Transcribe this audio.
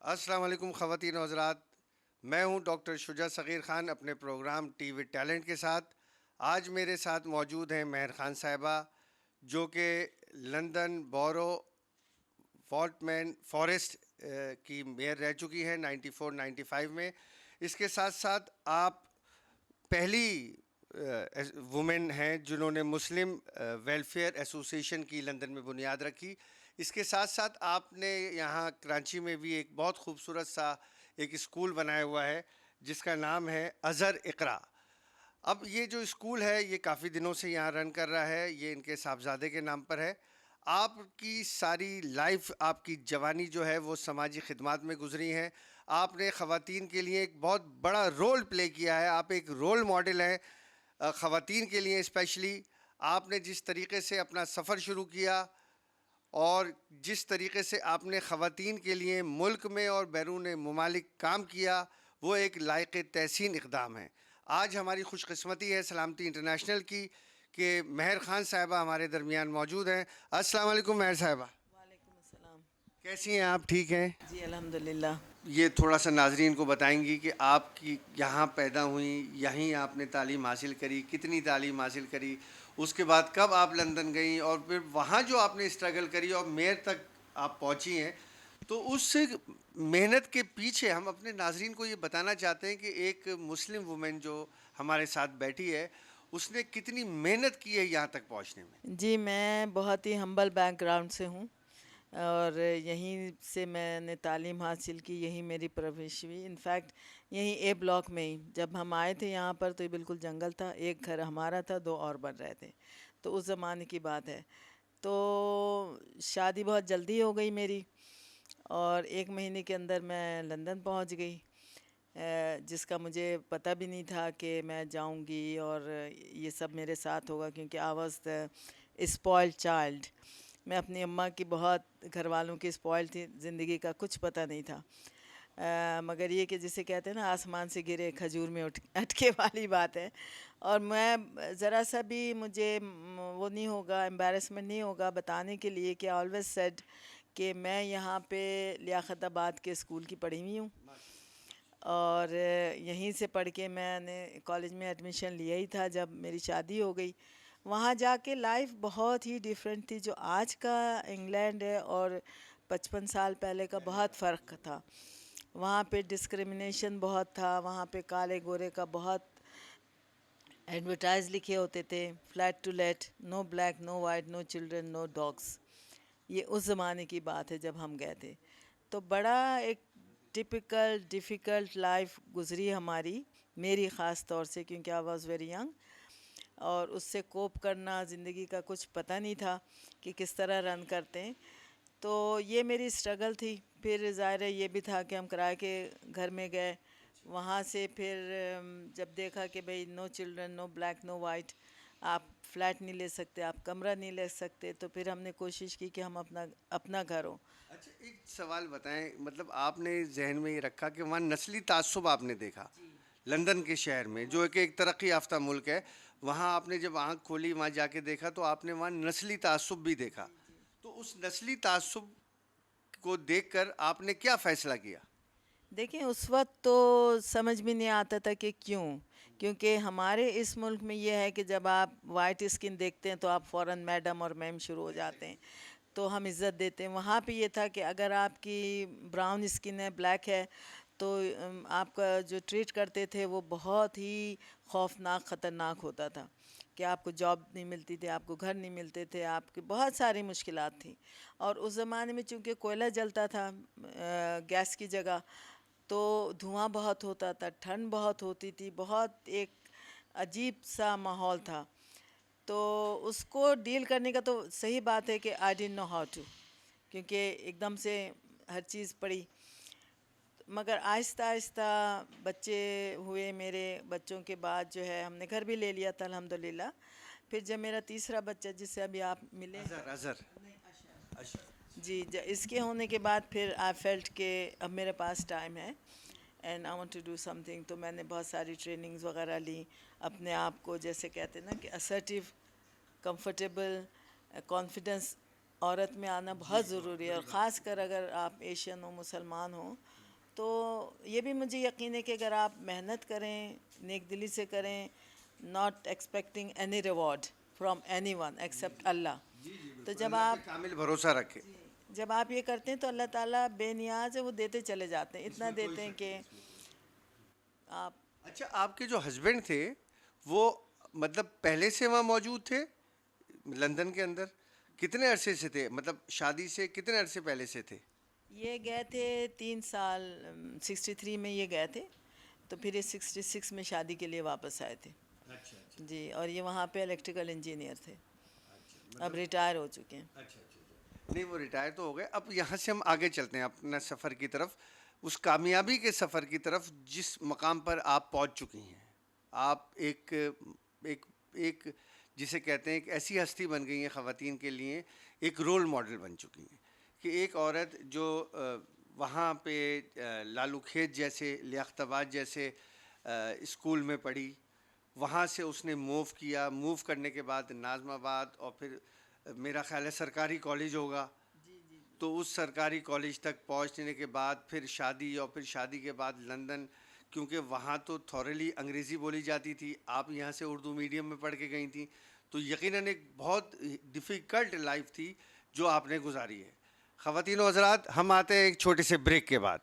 السلام علیکم خواتین و حضرات، میں ہوں ڈاکٹر شجاع صغیر خان اپنے پروگرام ٹی وی ٹیلنٹ کے ساتھ. آج میرے ساتھ موجود ہیں مہر خان صاحبہ، جو کہ لندن بورو فورٹ فارسٹ کی میئر رہ چکی ہیں 94-95 میں. اس کے ساتھ ساتھ آپ پہلی وومن ہیں جنہوں نے مسلم ویلفیئر ایسوسیشن کی لندن میں بنیاد رکھی. اس کے ساتھ ساتھ آپ نے یہاں کراچی میں بھی ایک بہت خوبصورت سا ایک اسکول بنایا ہوا ہے جس کا نام ہے ازہر اقرا. اب یہ جو اسکول ہے یہ کافی دنوں سے یہاں رن کر رہا ہے، یہ ان کے صاحبزادے کے نام پر ہے. آپ کی ساری لائف، آپ کی جوانی جو ہے وہ سماجی خدمات میں گزری ہیں. آپ نے خواتین کے لیے ایک بہت بڑا رول پلے کیا ہے، آپ ایک رول ماڈل ہیں خواتین کے لیے اسپیشلی. آپ نے جس طریقے سے اپنا سفر شروع کیا اور جس طریقے سے آپ نے خواتین کے لیے ملک میں اور بیرون ممالک کام کیا، وہ ایک لائق تحسین اقدام ہے. آج ہماری خوش قسمتی ہے سلامتی انٹرنیشنل کی کہ مہر خان صاحبہ ہمارے درمیان موجود ہیں. السلام علیکم مہر صاحبہ، وعلیکم السلام. کیسی ہیں آپ؟ ٹھیک ہیں؟ جی الحمدللہ. یہ تھوڑا سا ناظرین کو بتائیں گی کہ آپ کی یہاں پیدا ہوئیں، یہیں آپ نے تعلیم حاصل کری، کتنی تعلیم حاصل کری، اس کے بعد کب آپ لندن گئیں اور پھر وہاں جو آپ نے اسٹرگل کری اور میئر تک آپ پہنچی ہیں. تو اس محنت کے پیچھے ہم اپنے ناظرین کو یہ بتانا چاہتے ہیں کہ ایک مسلم وومن جو ہمارے ساتھ بیٹھی ہے اس نے کتنی محنت کی ہے یہاں تک پہنچنے میں. جی میں بہت ہی ہمبل بیک گراؤنڈ سے ہوں اور یہیں سے میں نے تعلیم حاصل کی، یہیں میری پرورش ہوئی. انفیکٹ یہیں اے بلاک میں ہی جب ہم آئے تھے یہاں پر تو یہ بالکل جنگل تھا، ایک گھر ہمارا تھا، 2 اور بن رہے تھے. تو اس زمانے کی بات ہے. تو شادی بہت جلدی ہو گئی میری اور 1 مہینے کے اندر میں لندن پہنچ گئی، جس کا مجھے پتہ بھی نہیں تھا کہ میں جاؤں گی اور یہ سب میرے ساتھ ہوگا، کیونکہ I was the spoiled child. میں اپنی اماں کی بہت گھر والوں کی اسپوائل تھی، زندگی کا کچھ پتہ نہیں تھا. مگر یہ کہ جسے کہتے ہیں نا آسمان سے گرے کھجور میں اٹکے والی بات ہے. اور میں ذرا سا بھی مجھے وہ نہیں ہوگا، امبیرسمنٹ نہیں ہوگا بتانے کے لیے کہ آلویز سیڈ کہ میں یہاں پہ لیاقت آباد کے اسکول کی پڑھی ہوئی ہوں اور یہیں سے پڑھ کے میں نے کالج میں ایڈمیشن لیا ہی تھا جب میری شادی ہو گئی. وہاں جا کے لائف بہت ہی ڈیفرنٹ تھی. جو آج کا انگلینڈ ہے اور 55 سال پہلے کا بہت فرق تھا. وہاں پہ ڈسکریمنیشن بہت تھا، وہاں پہ کالے گورے کا بہت ایڈورٹائز لکھے ہوتے تھے، flat to let, no black no white no children no dogs. یہ اس زمانے کی بات ہے جب ہم گئے تھے. تو بڑا ایک ٹپیکل ڈیفیکلٹ لائف گزری ہماری، میری خاص طور سے، کیونکہ آئی واز ویری ینگ اور اس سے کوپ کرنا، زندگی کا کچھ پتہ نہیں تھا کہ کس طرح رن کرتے ہیں. تو یہ میری اسٹرگل تھی. پھر ظاہر ہے یہ بھی تھا کہ ہم کرائے کے گھر میں گئے، وہاں سے پھر جب دیکھا کہ بھئی نو چلڈرن نو بلیک نو وائٹ، آپ فلیٹ نہیں لے سکتے، آپ کمرہ نہیں لے سکتے، تو پھر ہم نے کوشش کی کہ ہم اپنا گھر ہو. اچھا ایک سوال بتائیں، مطلب آپ نے ذہن میں یہ رکھا کہ وہاں نسلی تعصب آپ نے دیکھا لندن کے شہر میں جو کہ ایک ترقی یافتہ ملک ہے، وہاں آپ نے جب آنکھ کھولی وہاں جا کے دیکھا تو آپ نے وہاں نسلی تعصب بھی دیکھا. تو اس نسلی تعصب کو دیکھ کر آپ نے کیا فیصلہ کیا؟ دیکھیں اس وقت تو سمجھ بھی نہیں آتا تھا کہ کیونکہ ہمارے اس ملک میں یہ ہے کہ جب آپ وائٹ اسکن دیکھتے ہیں تو آپ فوراً میڈم اور میم شروع ہو جاتے ہیں، تو ہم عزت دیتے ہیں. وہاں پہ یہ تھا کہ اگر آپ کی براؤن اسکن ہے، بلیک ہے، تو آپ کا جو ٹریٹ کرتے تھے وہ بہت ہی خوفناک خطرناک ہوتا تھا کہ آپ کو جاب نہیں ملتی تھی، آپ کو گھر نہیں ملتے تھے، آپ کی بہت ساری مشکلات تھیں. اور اس زمانے میں چونکہ کوئلہ جلتا تھا گیس کی جگہ، تو دھواں بہت ہوتا تھا، ٹھنڈ بہت ہوتی تھی، بہت ایک عجیب سا ماحول تھا. تو اس کو ڈیل کرنے کا تو صحیح بات ہے کہ I don't know how to, کیونکہ ایک دم سے ہر چیز پڑی. مگر آہستہ آہستہ بچے ہوئے، میرے بچوں کے بعد جو ہے ہم نے گھر بھی لے لیا تھا الحمدللہ. پھر جب میرا تیسرا بچہ جس سے ابھی آپ ملے، اظہر. جی اس کے ہونے کے بعد پھر آئی فیلٹ کہ اب میرے پاس ٹائم ہے and I want to do something. تو میں نے بہت ساری ٹریننگز وغیرہ لی، اپنے آپ کو جیسے کہتے ہیں نا کہ اسرٹیو، کمفرٹیبل، کانفیڈنس عورت میں آنا بہت ضروری ہے، اور خاص کر اگر آپ ایشین ہو، مسلمان ہوں، تو یہ بھی مجھے یقین ہے کہ اگر آپ محنت کریں، نیک دلی سے کریں، not expecting any reward from anyone except اللہ، تو جب اللہ آپ پہ کامل بھروسہ رکھے. جب آپ یہ کرتے ہیں تو اللہ تعالیٰ بے نیاز ہے، وہ دیتے چلے جاتے ہیں، اتنا دیتے ہیں کہ آپ اچھا، آپ کے جو ہسبینڈ تھے وہ مطلب پہلے سے وہاں موجود تھے لندن کے اندر؟ کتنے عرصے سے تھے؟ مطلب شادی سے کتنے عرصے پہلے سے تھے؟ یہ گئے تھے 3 سال، 63 میں یہ گئے تھے، تو پھر یہ 66 میں شادی کے لیے واپس آئے تھے. اچھا اچھا جی، اور یہ وہاں پہ الیکٹریکل انجینئر تھے، اچھا. اب ریٹائر ہو چکے ہیں. اچھا اچھا اچھا. نہیں، وہ ریٹائر تو ہو گئے. اب یہاں سے ہم آگے چلتے ہیں اپنا سفر کی طرف، اس کامیابی کے سفر کی طرف جس مقام پر آپ پہنچ چکی ہیں. آپ ایک ایک ایک جسے کہتے ہیں ایک ایسی ہستی بن گئی ہیں خواتین کے لیے، ایک رول ماڈل بن چکی ہیں کہ ایک عورت جو وہاں پہ لالو کھیت جیسے، لیاقت آباد جیسے اسکول میں پڑھی، وہاں سے اس نے موو کیا، موو کرنے کے بعد ناظم آباد، اور پھر میرا خیال ہے سرکاری کالج ہوگا، تو اس سرکاری کالج تک پہنچنے کے بعد پھر شادی، اور پھر شادی کے بعد لندن، کیونکہ وہاں تو تھورلی انگریزی بولی جاتی تھی، آپ یہاں سے اردو میڈیم میں پڑھ کے گئی تھیں، تو یقیناً ایک بہت ڈیفیکلٹ لائف تھی جو آپ نے گزاری ہے. خواتین و حضرات، ہم آتے ہیں ایک چھوٹے سے بریک کے بعد.